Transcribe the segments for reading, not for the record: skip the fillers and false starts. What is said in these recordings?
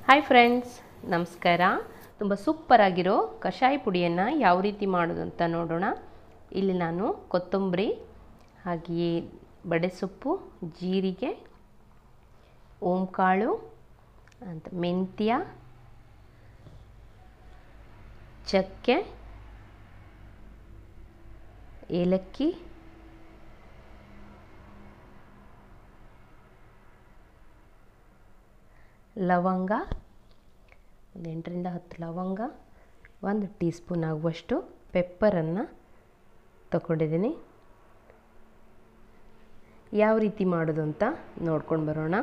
Hi friends, ನಮಸ್ಕಾರ. ತುಂಬ super ಆಗಿರೋ ಕಷಾಯ ಪುಡಿಯನ್ನು ಯಾವ ರೀತಿ ಮಾಡೋದು ಅಂತ ನೋಡೋಣ. ಇಲ್ಲಿ ನಾನು ಕೊತ್ತಂಬರಿ, ಹಾಗೆಯೇ ಬಡೆಸೊಪ್ಪು, ಜೀರಿಗೆ, ಓಂಕಾಳು ಅಂತ ಮೆಂತ್ಯ, ಚಕ್ಕೆ, ಏಲಕ್ಕಿ, ಲವಂಗ, ಒಂದು 8 ರಿಂದ 10 ಲವಂಗ, 1 ಟೀ ಸ್ಪೂನ್ ಆಗುವಷ್ಟು ಪೆಪ್ಪರನ್ನು ತಗೊಂಡಿದ್ದೀನಿ. ಯಾವ ರೀತಿ ಮಾಡೋದು ಅಂತ ನೋಡ್ಕೊಂಡು ಬರೋಣ.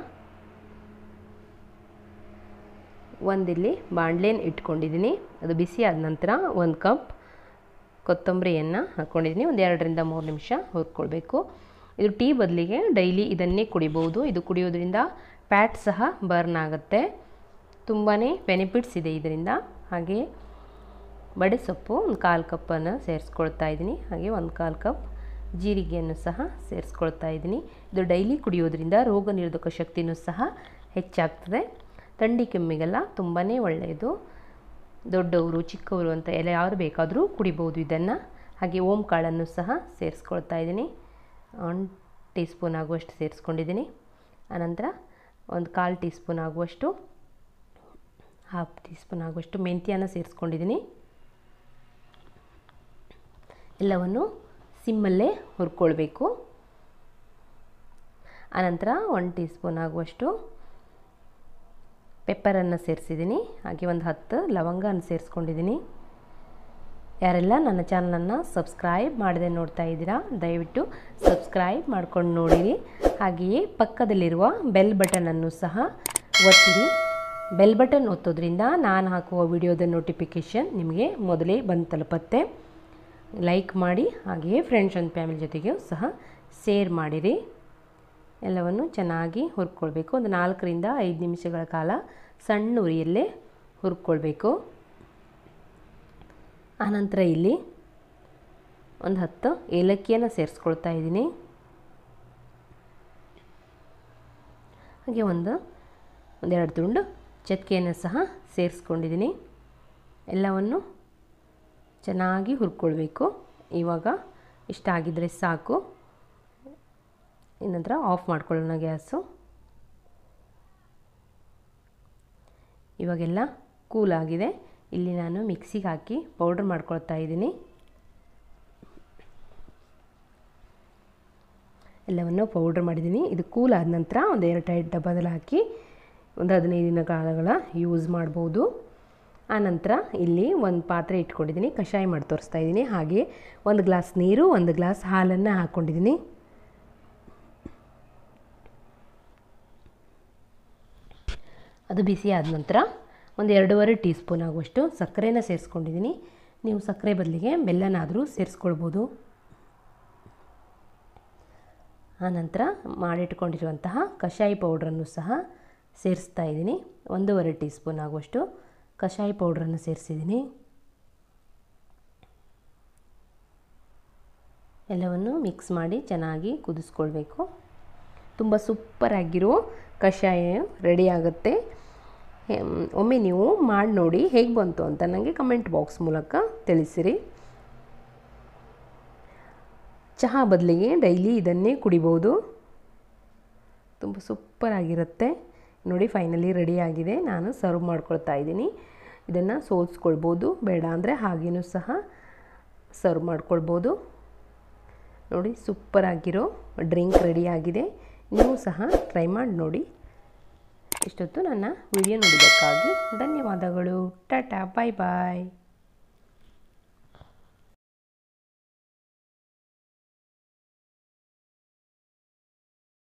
ಒಂದಿಲ್ಲಿ ಬಾಣಲೆಯನ್ನು ಇಟ್ಕೊಂಡಿದ್ದೀನಿ. ಅದು ಬಿಸಿ ಆದ ನಂತರ 1 ಕಪ್ ಕೊತ್ತಂಬರಿಯನ್ನು ಹಾಕ್ಕೊಂಡಿದ್ದೀನಿ. ಒಂದು 2 ರಿಂದ 3 ನಿಮಿಷ ಹುರ್ಕೊಳ್ಬೇಕು. ಇದು ಟೀ ಬದಲಿಗೆ ಡೈಲಿ ಇದನ್ನೇ ಕುಡಿಬೋದು. ಇದು ಕುಡಿಯೋದ್ರಿಂದ ಫ್ಯಾಟ್ ಸಹ ಬರ್ನ್ ಆಗುತ್ತೆ. ತುಂಬಾ ಬೆನಿಫಿಟ್ಸ್ ಇದೆ ಇದರಿಂದ. ಹಾಗೆ ಬಡೆಸೊಪ್ಪು ಒಂದು 1/4 ಕಪ್ಪನ್ನು ಸೇರಿಸ್ಕೊಳ್ತಾ ಇದ್ದೀನಿ. ಹಾಗೆ 1/4 ಕಪ್ ಜೀರಿಗೆಯನ್ನು ಸಹ ಸೇರಿಸ್ಕೊಳ್ತಾ ಇದ್ದೀನಿ. ಇದು ಡೈಲಿ ಕುಡಿಯೋದ್ರಿಂದ ರೋಗ ನಿರೋಧಕ ಶಕ್ತಿಯೂ ಸಹ ಹೆಚ್ಚಾಗ್ತದೆ. ಥಂಡಿ ಕೆಮ್ಮಿಗೆಲ್ಲ ತುಂಬಾ ಒಳ್ಳೆಯದು. ದೊಡ್ಡವರು ಚಿಕ್ಕವರು ಅಂತ ಎಲ್ಲ ಯಾರು ಬೇಕಾದರೂ ಕುಡಿಬೋದು ಇದನ್ನು. ಹಾಗೆ ಓಂಕಾಳನ್ನು ಸಹ ಸೇರಿಸ್ಕೊಳ್ತಾ ಇದ್ದೀನಿ. 1 ಟೀ ಸ್ಪೂನ್ ಆಗುವಷ್ಟು ಸೇರಿಸ್ಕೊಂಡಿದ್ದೀನಿ. ಆನಂತರ ಒಂದು 1/4 ಟೀ ಸ್ಪೂನ್ ಆಗುವಷ್ಟು, 1/2 ಟೀ ಸ್ಪೂನ್ ಆಗುವಷ್ಟು ಮೆಂತ್ಯನ ಸೇರಿಸ್ಕೊಂಡಿದ್ದೀನಿ. ಎಲ್ಲವನ್ನು ಸಿಮ್ಮಲ್ಲೇ ಹುರ್ಕೊಳ್ಬೇಕು. ಆನಂತರ 1 ಟೀ ಸ್ಪೂನ್ ಆಗುವಷ್ಟು ಪೆಪ್ಪರನ್ನು ಸೇರಿಸಿದ್ದೀನಿ. ಹಾಗೆ ಒಂದು 10 ಲವಂಗನ ಸೇರಿಸ್ಕೊಂಡಿದ್ದೀನಿ. ಯಾರೆಲ್ಲ ನನ್ನ ಚಾನಲನ್ನು ಸಬ್ಸ್ಕ್ರೈಬ್ ಮಾಡದೆ ನೋಡ್ತಾ ಇದ್ದೀರಾ, ದಯವಿಟ್ಟು ಸಬ್ಸ್ಕ್ರೈಬ್ ಮಾಡ್ಕೊಂಡು ನೋಡಿರಿ. ಹಾಗೆಯೇ ಪಕ್ಕದಲ್ಲಿರುವ ಬೆಲ್ ಬಟನನ್ನು ಸಹ ಒತ್ತಿರಿ. ಬೆಲ್ ಬಟನ್ ಒತ್ತೋದ್ರಿಂದ ನಾನು ಹಾಕುವ ವಿಡಿಯೋದ ನೋಟಿಫಿಕೇಷನ್ ನಿಮಗೆ ಮೊದಲೇ ಬಂದು ತಲುಪುತ್ತೆ. ಲೈಕ್ ಮಾಡಿ, ಹಾಗೆಯೇ ಫ್ರೆಂಡ್ಸ್ ಆ್ಯಂಡ್ ಫ್ಯಾಮಿಲಿ ಜೊತೆಗೆ ಸಹ ಶೇರ್ ಮಾಡಿರಿ. ಎಲ್ಲವನ್ನು ಚೆನ್ನಾಗಿ ಹುರ್ಕೊಳ್ಬೇಕು. ಒಂದು 4 ರಿಂದ 5 ನಿಮಿಷಗಳ ಕಾಲ ಸಣ್ಣ ಉರಿಯಲ್ಲೇ ಹುರ್ಕೊಳ್ಬೇಕು. ಆನಂತರ ಇಲ್ಲಿ ಒಂದು 10 ಏಲಕ್ಕಿಯನ್ನು ಸೇರಿಸ್ಕೊಳ್ತಾ ಇದ್ದೀನಿ. ಹಾಗೆ ಒಂದೆರಡು ತುಂಡು ಚಕ್ಕೆಯನ್ನು ಸಹ ಸೇರಿಸ್ಕೊಂಡಿದ್ದೀನಿ. ಎಲ್ಲವನ್ನು ಚೆನ್ನಾಗಿ ಹುರ್ಕೊಳ್ಬೇಕು. ಇವಾಗ ಇಷ್ಟ ಆಗಿದ್ದರೆ ಸಾಕು. ಇನ್ನಂತರ ಆಫ್ ಮಾಡ್ಕೊಳ್ಳೋಣ ಗ್ಯಾಸು. ಇವಾಗೆಲ್ಲ ಕೂಲ್ ಆಗಿದೆ. ಇಲ್ಲಿ ನಾನು ಮಿಕ್ಸಿಗೆ ಹಾಕಿ ಪೌಡ್ರ್ ಮಾಡ್ಕೊಳ್ತಾ ಇದ್ದೀನಿ. ಎಲ್ಲವನ್ನು ಪೌಡ್ರ್ ಮಾಡಿದ್ದೀನಿ. ಇದು ಕೂಲ್ ಆದ ನಂತರ ಒಂದು ಏರ್ಟೈಟ್ ಡಬ್ಬದಲ್ಲಿ ಹಾಕಿ ಒಂದು 15 ದಿನ ಕಾಲಗಳ ಯೂಸ್ ಮಾಡ್ಬೋದು. ಆನಂತರ ಇಲ್ಲಿ ಒಂದು ಪಾತ್ರೆ ಇಟ್ಕೊಂಡಿದ್ದೀನಿ. ಕಷಾಯ ಮಾಡಿ ತೋರಿಸ್ತಾ ಇದ್ದೀನಿ. ಹಾಗೆ 1 ಗ್ಲಾಸ್ ನೀರು, 1 ಗ್ಲಾಸ್ ಹಾಲನ್ನು ಹಾಕ್ಕೊಂಡಿದ್ದೀನಿ. ಅದು ಬಿಸಿ ಆದ ನಂತರ ಒಂದು 2.5 ಟೀ ಸ್ಪೂನ್ ಆಗುವಷ್ಟು ಸಕ್ಕರೆನ ಸೇರಿಸ್ಕೊಂಡಿದ್ದೀನಿ. ನೀವು ಸಕ್ಕರೆ ಬದಲಿಗೆ ಬೆಲ್ಲನಾದರೂ ಸೇರಿಸ್ಕೊಳ್ಬೋದು. ಆನಂತರ ಮಾಡಿಟ್ಕೊಂಡಿರುವಂತಹ ಕಷಾಯ ಪೌಡ್ರನ್ನು ಸಹ ಸೇರಿಸ್ತಾ ಇದ್ದೀನಿ. 1.5 ಟೀ ಸ್ಪೂನ್ ಆಗುವಷ್ಟು ಕಷಾಯ ಪೌಡ್ರನ್ನು ಸೇರಿಸಿದ್ದೀನಿ. ಎಲ್ಲವನ್ನು ಮಿಕ್ಸ್ ಮಾಡಿ ಚೆನ್ನಾಗಿ ಕುದಿಸ್ಕೊಳ್ಬೇಕು. ತುಂಬ ಸೂಪರಾಗಿರೋ ಕಷಾಯ ರೆಡಿ ಆಗುತ್ತೆ. ಒಮ್ಮೆ ನೀವು ಮಾಡಿ ನೋಡಿ ಹೇಗೆ ಬಂತು ಅಂತ ನನಗೆ ಕಮೆಂಟ್ ಬಾಕ್ಸ್ ಮೂಲಕ ತಿಳಿಸಿರಿ. ಚಹಾ ಬದಲಿಗೆ ಡೈಲಿ ಇದನ್ನೇ ಕುಡಿಬೋದು. ತುಂಬ ಸೂಪರಾಗಿರುತ್ತೆ. ನೋಡಿ, ಫೈನಲಿ ರೆಡಿ ಆಗಿದೆ. ನಾನು ಸರ್ವ್ ಮಾಡ್ಕೊಳ್ತಾ ಇದ್ದೀನಿ. ಇದನ್ನು ಸೋಸ್ಕೊಳ್ಬೋದು, ಬೇಡ ಅಂದರೆ ಹಾಗೇನೂ ಸಹ ಸರ್ವ್ ಮಾಡ್ಕೊಳ್ಬೋದು. ನೋಡಿ, ಸೂಪರಾಗಿರೋ ಡ್ರಿಂಕ್ ರೆಡಿ ಆಗಿದೆ. ನೀವು ಸಹ ಟ್ರೈ ಮಾಡಿ ನೋಡಿ. ಇಷ್ಟೊತ್ತು ನನ್ನ ವಿಡಿಯೋ ನೋಡಿದ್ದಕ್ಕಾಗಿ ಧನ್ಯವಾದಗಳು. ಟಾಟಾ, ಬಾಯ್ ಬಾಯ್.